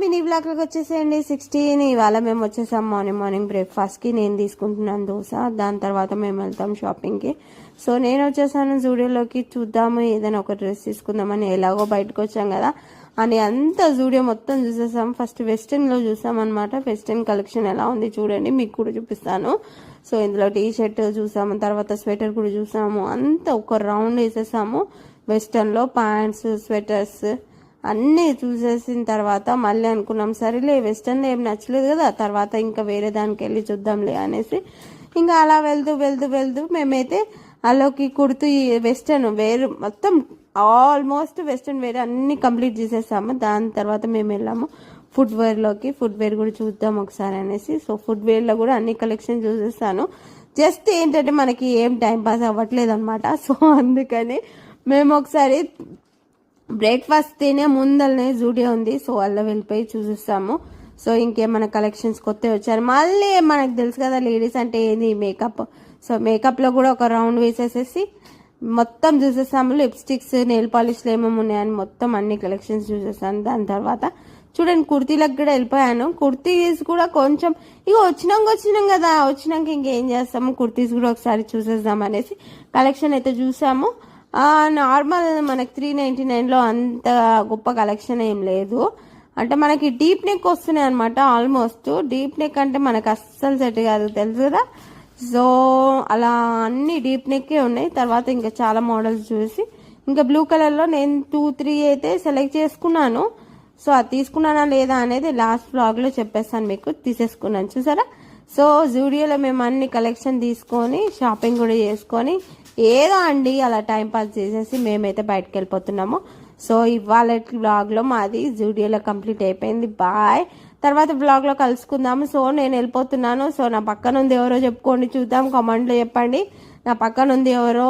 Mini బ్లాక్లోకి వచ్చేసేయండి 16. ఇవాళ మేము వచ్చేసాం మార్నింగ్ బ్రేక్ఫాస్ట్కి. నేను తీసుకుంటున్నాను దోశ. దాని తర్వాత మేము వెళ్తాం షాపింగ్కి. సో నేను వచ్చేసాను జూడియోలోకి. చూద్దాము ఏదైనా ఒక డ్రెస్ తీసుకుందామని. ఎలాగో బయటకు వచ్చాం కదా అని అంతా జూడియో మొత్తం చూసేసాం. ఫస్ట్ వెస్టర్న్లో చూసాం అనమాట. వెస్టర్న్ కలెక్షన్ ఎలా ఉంది చూడండి, మీకు కూడా చూపిస్తాను. సో ఇందులో టీ షర్ట్ చూసాము, తర్వాత స్వెటర్ కూడా చూసాము. అంతా ఒక రౌండ్ వేసేసాము. వెస్టర్న్లో ప్యాంట్స్, స్వెటర్స్ అన్నీ చూసేసిన తర్వాత మళ్ళీ అనుకున్నాం సరేలే వెస్టర్న్ ఏం నచ్చలేదు కదా, తర్వాత ఇంకా వేరే దానికి వెళ్ళి చూద్దాంలే అనేసి ఇంకా అలా వెళ్తూ మేమైతే అలాకి కుడుతూ వెస్టర్న్ వేరు మొత్తం ఆల్మోస్ట్ వెస్టర్న్ వేర్ అన్నీ కంప్లీట్ చేసేసాము. దాని తర్వాత మేము వెళ్ళాము ఫుట్వేర్లోకి. ఫుట్వేర్ కూడా చూద్దాం ఒకసారి అనేసి. సో ఫుట్వేర్లో కూడా అన్ని కలెక్షన్ చూసేస్తాను. జస్ట్ ఏంటంటే మనకి ఏం టైం పాస్ అవ్వట్లేదు అనమాట. సో అందుకని మేము ఒకసారి బ్రేక్ఫాస్ట్ తినే ముందరనే జూడియో ఉంది. సో అలా వెళ్ళిపోయి చూసిస్తాము. సో ఇంకేమైనా కలెక్షన్స్ కొత్త వచ్చారు. మళ్ళీ మనకు తెలుసు కదా లేడీస్ అంటే ఏంది మేకప్. సో మేకప్లో కూడా ఒక రౌండ్ వేసేసేసి మొత్తం చూసేసాము. లిప్స్టిక్స్, నెయిల్ పాలిష్లు ఏమేమి ఉన్నాయని మొత్తం అన్ని కలెక్షన్స్ చూసేసాను. దాని తర్వాత చూడండి కుర్తీలకు కూడా వెళ్ళిపోయాను. కుర్తీస్ కూడా కొంచెం ఇక వచ్చినాం కదా, వచ్చినాక ఇంకేం చేస్తాము, కుర్తీస్ కూడా ఒకసారి చూసేద్దాం అనేసి కలెక్షన్ అయితే చూసాము. నార్మల్ మనకి 399లో అంత గొప్ప కలెక్షన్ ఏం లేదు. అంటే మనకి డీప్ నెక్ వస్తున్నాయి అనమాట. ఆల్మోస్ట్ డీప్ నెక్ అంటే మనకు అస్సలు సెట్ కాదు తెలుసు కదా. సో అలా అన్ని డీప్ నెక్కే ఉన్నాయి. తర్వాత ఇంకా చాలా మోడల్స్ చూసి ఇంకా బ్లూ కలర్లో నేను 2-3 అయితే సెలెక్ట్ చేసుకున్నాను. సో అది తీసుకున్నానా లేదా అనేది లాస్ట్ వ్లాగ్లో చెప్పేస్తాను మీకు. తీసేసుకున్నాను చూసారా. సో జూడియోలో మేము అన్ని కలెక్షన్ తీసుకొని షాపింగ్ కూడా చేసుకొని ఏదో అండి అలా టైం పాస్ చేసేసి మేమైతే బయటకు వెళ్ళిపోతున్నాము. సో ఇవాళ వ్లాగ్లో మాది జూడియోలో కంప్లీట్ అయిపోయింది. బాయ్. తర్వాత వ్లాగ్లో కలుసుకుందాము. సో నేను వెళ్ళిపోతున్నాను. సో నా పక్కన ఉంది ఎవరో చెప్పుకోండి చూద్దాం, కామెంట్లో చెప్పండి. నా పక్కన ఉంది ఎవరో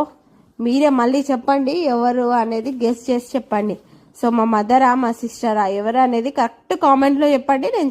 మీరే మళ్ళీ చెప్పండి ఎవరు అనేది గెస్ చేసి చెప్పండి. సో మా మదరా మా సిస్టరా ఎవరు అనేది కరెక్ట్ కామెంట్లో చెప్పండి. నేను